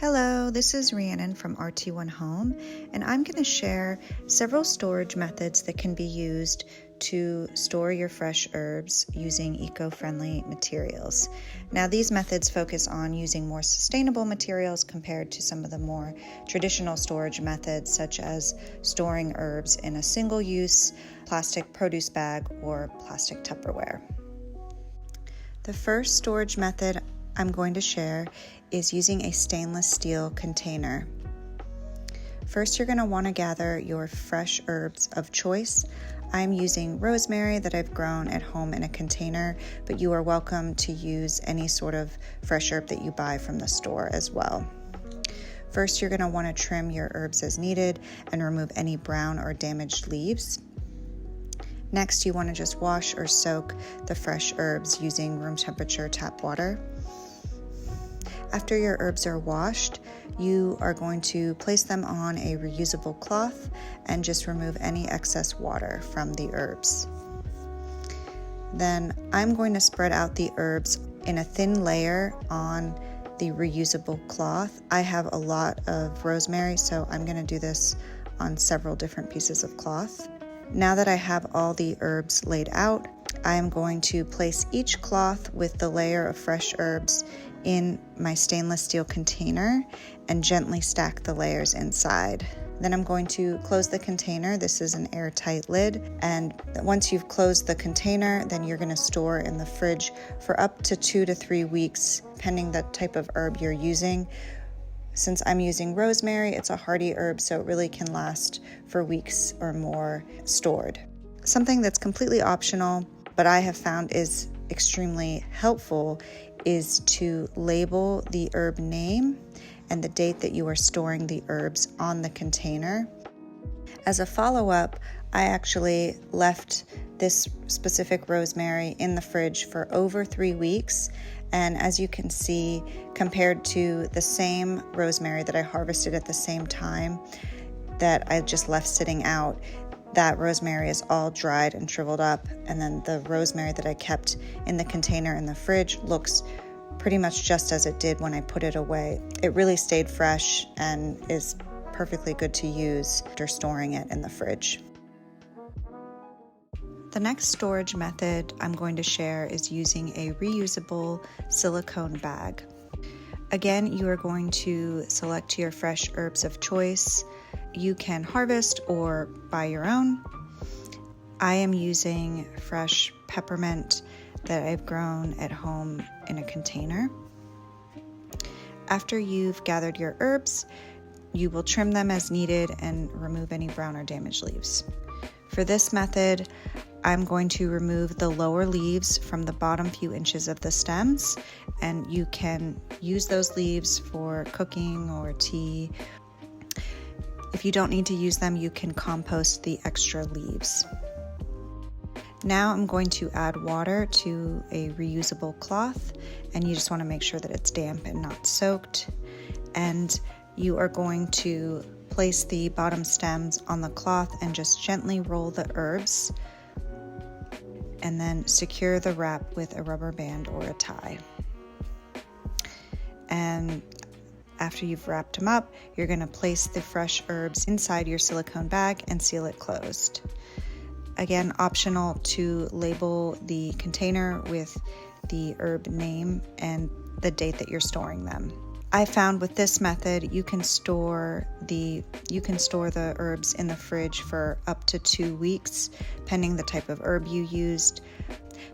Hello, this is Rhiannon from RT1 Home, and I'm going to share several storage methods that can be used to store your fresh herbs using eco-friendly materials. Now, these methods focus on using more sustainable materials compared to some of the more traditional storage methods, such as storing herbs in a single-use plastic produce bag or plastic Tupperware. The first storage method I'm going to share is using a stainless steel container. First, you're going to want to gather your fresh herbs of choice. I'm using rosemary that I've grown at home in a container, but you are welcome to use any sort of fresh herb that you buy from the store as well. First, you're going to want to trim your herbs as needed and remove any brown or damaged leaves. Next, you want to just wash or soak the fresh herbs using room temperature tap water. After your herbs are washed, you are going to place them on a reusable cloth and just remove any excess water from the herbs. Then I'm going to spread out the herbs in a thin layer on the reusable cloth. I have a lot of rosemary, so I'm going to do this on several different pieces of cloth. Now that I have all the herbs laid out, I am going to place each cloth with the layer of fresh herbs in my stainless steel container and gently stack the layers inside. Then I'm going to close the container. This is an airtight lid, and once you've closed the container, then you're going to store in the fridge for up to 2 to 3 weeks, depending the type of herb you're using. Since I'm using rosemary, it's a hardy herb, so it really can last for weeks or more stored. Something that's completely optional, but I have found is extremely helpful, is to label the herb name and the date that you are storing the herbs on the container. As a follow-up, I actually left this specific rosemary in the fridge for over 3 weeks, and as you can see, compared to the same rosemary that I harvested at the same time that I just left sitting out, that rosemary is all dried and shriveled up, and then the rosemary that I kept in the container in the fridge looks pretty much just as it did when I put it away. It really stayed fresh and is perfectly good to use after storing it in the fridge. The next storage method I'm going to share is using a reusable silicone bag. Again, you are going to select your fresh herbs of choice. You can harvest or buy your own. I am using fresh peppermint that I've grown at home in a container. After you've gathered your herbs, you will trim them as needed and remove any brown or damaged leaves. For this method, I'm going to remove the lower leaves from the bottom few inches of the stems, and you can use those leaves for cooking or tea. If you don't need to use them, you can compost the extra leaves. Now I'm going to add water to a reusable cloth, and you just want to make sure that it's damp and not soaked. And you are going to place the bottom stems on the cloth and just gently roll the herbs, and then secure the wrap with a rubber band or a tie. And after you've wrapped them up, you're going to place the fresh herbs inside your silicone bag and seal it closed. Again, optional to label the container with the herb name and the date that you're storing them. I found with this method, you can store the herbs in the fridge for up to 2 weeks, depending the type of herb you used.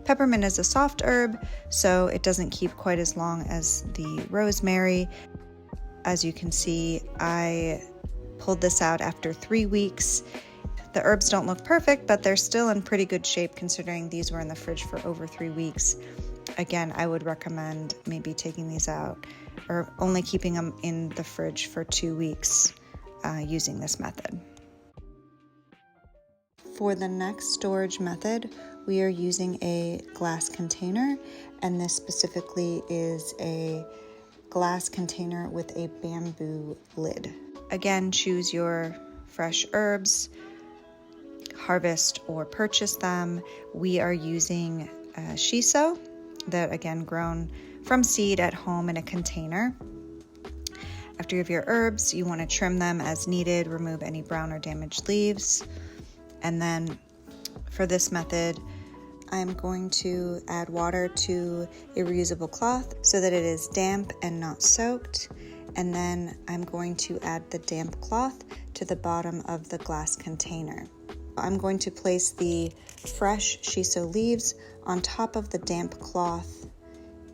Peppermint is a soft herb, so it doesn't keep quite as long as the rosemary. As you can see, I pulled this out after 3 weeks. The herbs don't look perfect, but they're still in pretty good shape considering these were in the fridge for over 3 weeks. Again, I would recommend maybe taking these out or only keeping them in the fridge for 2 weeks using this method. For the next storage method, we are using a glass container, and this specifically is a glass container with a bamboo lid. Again, choose your fresh herbs, harvest or purchase them. We are using shiso that, again, grown from seed at home in a container. After you have your herbs, you want to trim them as needed, remove any brown or damaged leaves. And then for this method, I'm going to add water to a reusable cloth so that it is damp and not soaked. And then I'm going to add the damp cloth to the bottom of the glass container. I'm going to place the fresh shiso leaves on top of the damp cloth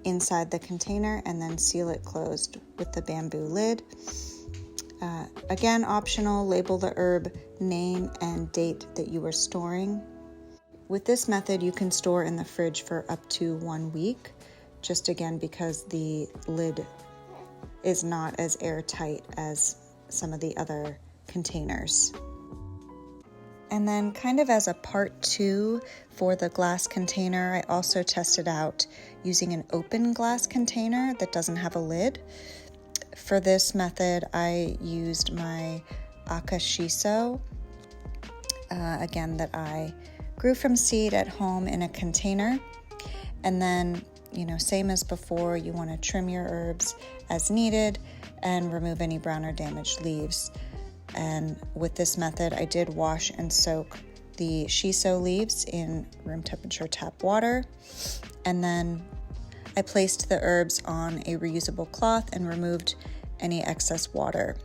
inside the container and then seal it closed with the bamboo lid. Again, optional, label the herb name and date that you are storing. With this method, you can store in the fridge for up to 1 week, just again because the lid is not as airtight as some of the other containers. And then kind of as a part 2 for the glass container, I also tested out using an open glass container that doesn't have a lid. For this method, I used my Aka Shiso, again, that I grew from seed at home in a container. And then, same as before, you want to trim your herbs as needed and remove any brown or damaged leaves. And with this method, I did wash and soak the shiso leaves in room temperature tap water. And then I placed the herbs on a reusable cloth and removed any excess water.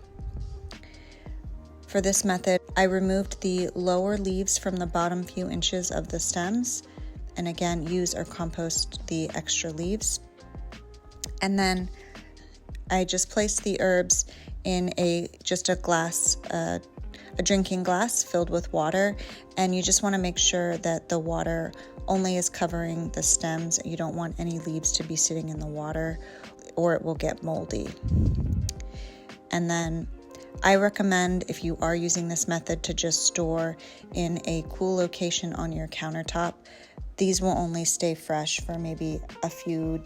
For this method, I removed the lower leaves from the bottom few inches of the stems, and again, use or compost the extra leaves. And then I just placed the herbs in a glass, a drinking glass filled with water, and you just want to make sure that the water only is covering the stems. You don't want any leaves to be sitting in the water or it will get moldy. And then I recommend, if you are using this method, to just store in a cool location on your countertop. These will only stay fresh for maybe a few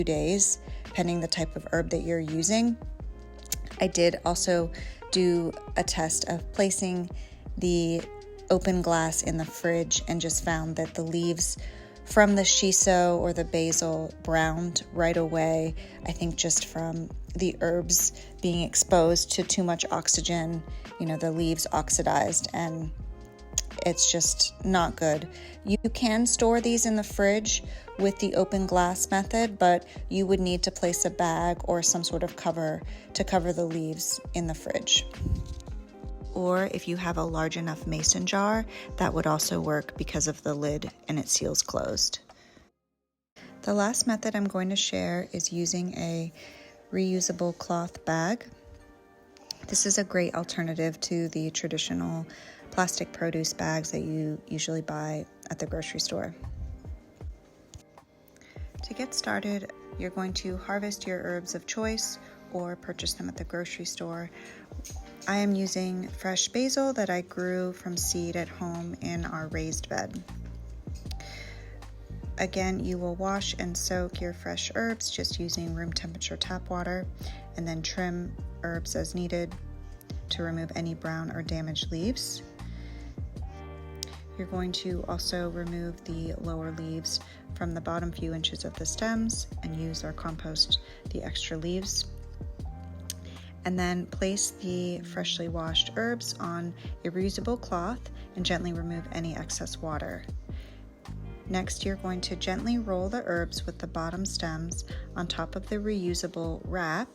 days, depending the type of herb that you're using. I did also do a test of placing the open glass in the fridge and just found that the leaves from the shiso or the basil browned right away. I think just from the herbs being exposed to too much oxygen, the leaves oxidized, and it's just not good. You can store these in the fridge with the open glass method, but you would need to place a bag or some sort of cover to cover the leaves in the fridge. Or if you have a large enough mason jar, that would also work because of the lid and it seals closed. The last method I'm going to share is using a reusable cloth bag. This is a great alternative to the traditional plastic produce bags that you usually buy at the grocery store. To get started, you're going to harvest your herbs of choice or purchase them at the grocery store. I am using fresh basil that I grew from seed at home in our raised bed. Again, you will wash and soak your fresh herbs just using room temperature tap water, and then trim herbs as needed to remove any brown or damaged leaves. You're going to also remove the lower leaves from the bottom few inches of the stems and use or compost the extra leaves. And then place the freshly washed herbs on a reusable cloth and gently remove any excess water. Next, you're going to gently roll the herbs with the bottom stems on top of the reusable wrap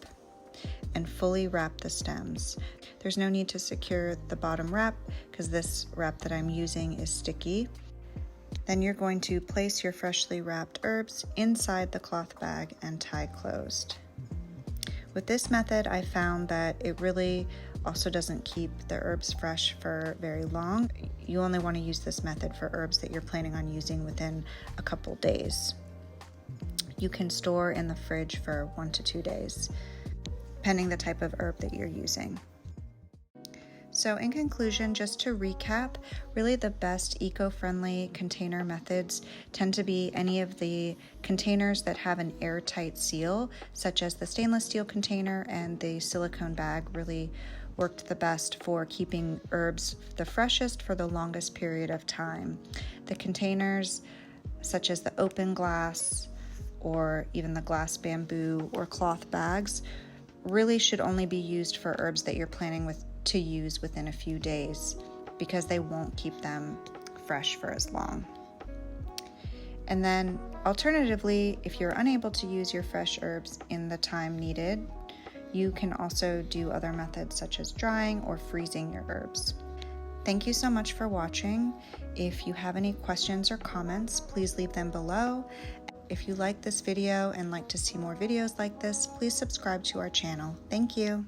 and fully wrap the stems. There's no need to secure the bottom wrap because this wrap that I'm using is sticky. Then you're going to place your freshly wrapped herbs inside the cloth bag and tie closed. With this method, I found that it really also doesn't keep the herbs fresh for very long. You only want to use this method for herbs that you're planning on using within a couple days. You can store in the fridge for 1 to 2 days, depending the type of herb that you're using. So in conclusion, just to recap, really the best eco-friendly container methods tend to be any of the containers that have an airtight seal, such as the stainless steel container and the silicone bag really worked the best for keeping herbs the freshest for the longest period of time. The containers, such as the open glass or even the glass bamboo or cloth bags, really should only be used for herbs that you're planning to use within a few days, because they won't keep them fresh for as long. And then alternatively, if you're unable to use your fresh herbs in the time needed, you can also do other methods such as drying or freezing your herbs. Thank you so much for watching. If you have any questions or comments, please leave them below. If you like this video and like to see more videos like this, please subscribe to our channel. Thank you.